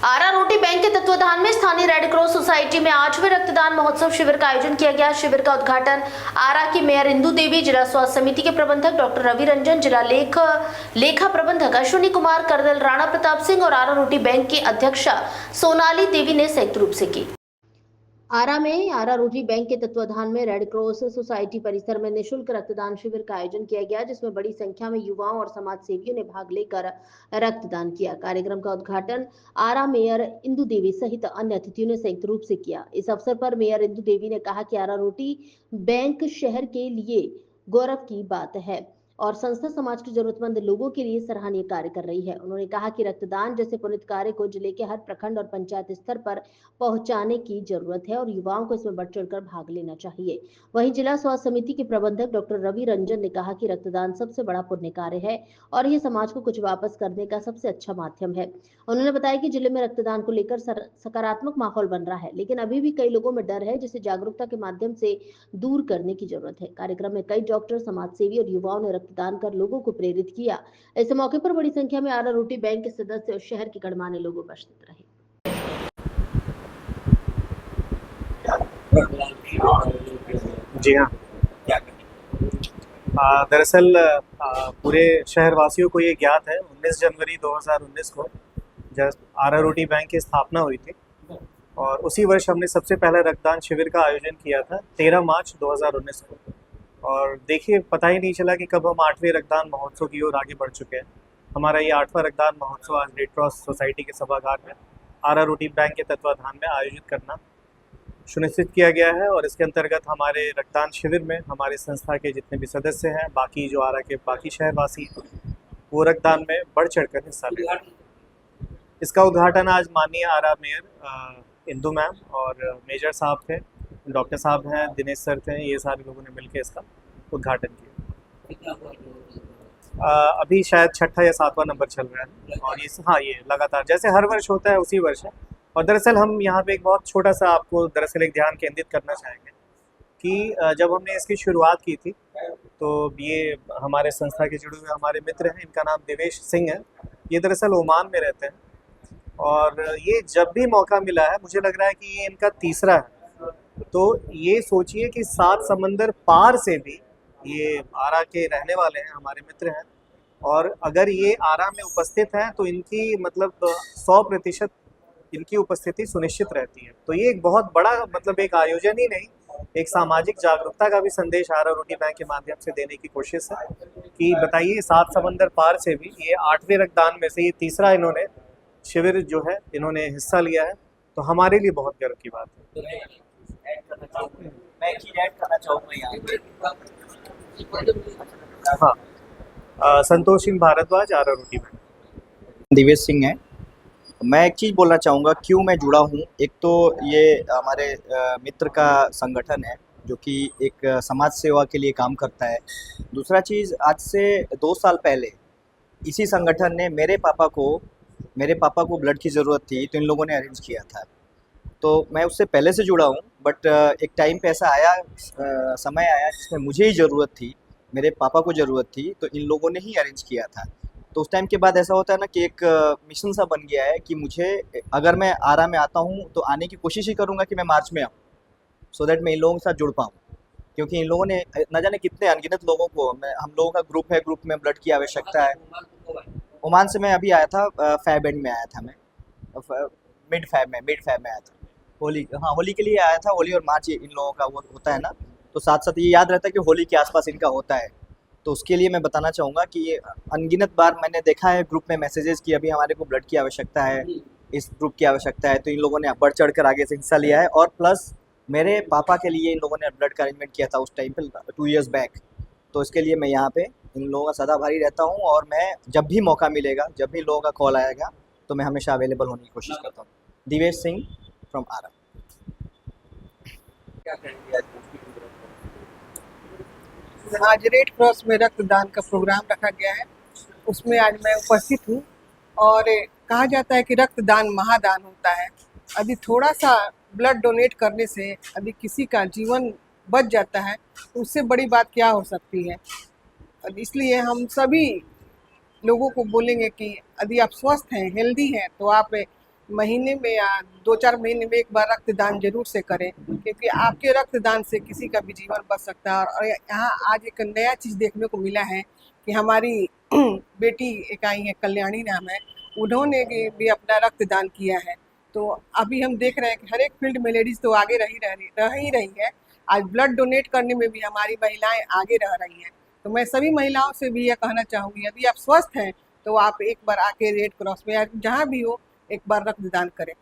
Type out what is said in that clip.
आरा रोटी bank के तत्वाधान में स्थानीय रेड क्रॉस सोसाइटी में 8वें रक्तदान महोत्सव शिविर का आयोजन किया गया। शिविर का उद्घाटन आरा की मेयर इंदु देवी, जिला स्वास्थ्य समिति के प्रबंधक डॉक्टर रवि रंजन, जिला लेखा प्रबंधक अश्विनी कुमार, कर्नल राणा प्रताप सिंह और आरा रोटी बैंक की अध्यक्षा सोनाली देवी ने संयुक्त रूप से की। आरा में आरा रोटी बैंक के तत्वाधान में रेड क्रॉस सोसाइटी परिसर में निःशुल्क रक्तदान शिविर का आयोजन किया गया, जिसमें बड़ी संख्या में युवाओं और समाज सेवियों ने भाग लेकर रक्तदान किया। कार्यक्रम का उद्घाटन आरा मेयर इंदु देवी सहित अन्य अतिथियों ने संयुक्त रूप से किया। इस अवसर पर मेयर इंदु देवी ने कहा कि आरा रोटी बैंक शहर के लिए गौरव की बात है और संस्था समाज के जरूरतमंद लोगों के लिए सराहनीय कार्य कर रही है। उन्होंने कहा कि रक्तदान जैसे पुनीत कार्य को जिले के हर प्रखंड और पंचायत स्तर पर पहुंचाने की जरूरत है और युवाओं को इसमें बढ़ चढ़कर भाग लेना चाहिए। वहीं जिला स्वास्थ्य समिति के प्रबंधक डॉक्टर रवि रंजन ने कहा कि रक्तदान सबसे बड़ा पुण्य कार्य है और ये समाज को कुछ वापस करने का सबसे अच्छा माध्यम है। उन्होंने बताया कि जिले में रक्तदान को लेकर सकारात्मक माहौल बन रहा है, लेकिन अभी भी कई लोगों में डर है, जिसे जागरूकता के माध्यम से दूर करने की जरूरत है। कार्यक्रम में कई डॉक्टर, समाज सेवी और युवाओं ने रक्तदान कर लोगों को प्रेरित किया। इस मौके पर बड़ी संख्या में आरा रोटी बैंक के सदस्य और शहर के गणमान्य लोग उपस्थित रहे। जी हाँ, दरअसल पूरे शहरवासियों को ये ज्ञात है 19 जनवरी 2019 को जब आरा रोटी बैंक की स्थापना हुई थी और उसी वर्ष हमने सबसे पहला रक्तदान शिविर का आयोजन किया था 13 मार्च 2019 को। और देखिए, पता ही नहीं चला कि कब हम 8वें रक्तदान महोत्सव की ओर आगे बढ़ चुके हैं। हमारा ये 8वां रक्तदान महोत्सव आज रेड क्रॉस सोसाइटी के सभागार में आरा रोटी बैंक के तत्वाधान में आयोजित करना सुनिश्चित किया गया है और इसके अंतर्गत हमारे रक्तदान शिविर में हमारे संस्था के जितने भी सदस्य हैं, बाकी जो आरा के बाकी शहरवासी, वो रक्तदान में बढ़ चढ़कर हिस्सा ले रहे हैं। इसका उद्घाटन आज माननीय आरा मेयर इंदु मैम और मेजर साहब थे, डॉक्टर साहब हैं, दिनेश सर थे, ये सारे लोगों ने मिलकर इसका उद्घाटन किया। अभी शायद 6ठा या 7वां नंबर चल रहा है और ये लगातार जैसे हर वर्ष होता है उसी वर्ष है। और दरअसल हम यहाँ पे एक बहुत छोटा सा आपको दरअसल एक ध्यान केंद्रित करना चाहेंगे कि जब हमने इसकी शुरुआत की थी तो ये हमारे संस्था के जुड़े हुए हमारे मित्र हैं, इनका नाम देवेश सिंह है। ये दरअसल ओमान में रहते हैं और ये जब भी मौका मिला है, मुझे लग रहा है कि ये इनका तीसरा है। तो ये सोचिए कि 7 समंदर पार से भी ये आरा के रहने वाले हैं, हमारे मित्र हैं और अगर ये आरा में उपस्थित हैं तो इनकी मतलब 100% इनकी उपस्थिति सुनिश्चित रहती है। तो ये एक बहुत बड़ा मतलब एक आयोजन ही नहीं, एक सामाजिक जागरूकता का भी संदेश आरा रोटी बैंक के माध्यम से देने की कोशिश है कि बताइए 7 समंदर पार से भी ये 8वें रक्तदान में से ये तीसरा इन्होंने शिविर जो है इन्होंने हिस्सा लिया है, तो हमारे लिए बहुत गर्व की बात है। मैं एक चीज ऐड करना चाहूँगा यहाँ। हाँ, संतोष सिंह भारद्वाज, आरा रोटी बैंक। दिवेश सिंह है। मैं एक चीज़ बोलना चाहूँगा क्यों मैं जुड़ा हूँ। एक तो ये हमारे मित्र का संगठन है जो कि एक समाज सेवा के लिए काम करता है। दूसरा चीज़, आज से 2 साल पहले इसी संगठन ने मेरे पापा को ब्लड की ज़रूरत थी तो इन लोगों ने अरेंज किया था। तो मैं उससे पहले से जुड़ा हूँ, बट एक टाइम पे ऐसा आया, समय आया जिसमें मुझे ही ज़रूरत थी, मेरे पापा को ज़रूरत थी, तो इन लोगों ने ही अरेंज किया था। तो उस टाइम के बाद ऐसा होता है ना कि एक मिशन सा बन गया है कि मुझे अगर मैं आरा में आता हूँ तो आने की कोशिश ही करूँगा कि मैं मार्च में आऊँ, सो दैट मैं इन लोगों के साथ जुड़ पाऊँ। क्योंकि इन लोगों ने न जाने कितने अनगिनत लोगों को, हम लोगों का ग्रुप है, ग्रुप में ब्लड की आवश्यकता है। ओमान से मैं अभी आया था, फैब एंड में आया था, मैं मिड फैब में आया था। होली के लिए आया था। होली और मार्च इन लोगों का वो होता है ना, तो साथ साथ ये याद रहता है कि होली के आसपास इनका होता है। तो उसके लिए मैं बताना चाहूँगा कि ये अनगिनत बार मैंने देखा है ग्रुप में मैसेजेस कि अभी हमारे को ब्लड की आवश्यकता है, इस ग्रुप की आवश्यकता है, तो इन लोगों ने बढ़ चढ़ कर आगे से हिस्सा लिया है। और प्लस मेरे पापा के लिए इन लोगों ने ब्लड का अरेंजमेंट किया था उस टाइम पे 2 ईयर्स बैक। तो इसके लिए मैं यहाँ पे इन लोगों का सदाभारी रहता हूँ और मैं जब भी मौका मिलेगा, जब भी लोगों का कॉल आएगा, तो मैं हमेशा अवेलेबल होने की कोशिश करता हूँ। दिवेश सिंह फ्रॉम आरा। आज रेड क्रॉस में रक्तदान का प्रोग्राम रखा गया है, उसमें आज मैं उपस्थित हूँ। और कहा जाता है कि रक्तदान महादान होता है। अभी थोड़ा सा ब्लड डोनेट करने से अभी किसी का जीवन बच जाता है, तो उससे बड़ी बात क्या हो सकती है। इसलिए हम सभी लोगों को बोलेंगे कि यदि आप स्वस्थ हैं, हेल्दी हैं, तो आप महीने में या 2-4 महीने में एक बार रक्तदान जरूर से करें, क्योंकि आपके रक्तदान से किसी का भी जीवन बच सकता है। और यहाँ आज एक नया चीज़ देखने को मिला है कि हमारी बेटी एक आई है, कल्याणी नाम है, उन्होंने भी अपना रक्तदान किया है। तो अभी हम देख रहे हैं कि हर एक फील्ड में लेडीज़ तो आगे रह ही रही है। आज ब्लड डोनेट करने में भी हमारी महिलाएं आगे रह रही हैं। तो मैं सभी महिलाओं से भी यह कहना चाहूँगी, यदि आप स्वस्थ हैं तो आप एक बार आके रेड क्रॉस में या जहाँ भी हो एक बार रक्तदान करें।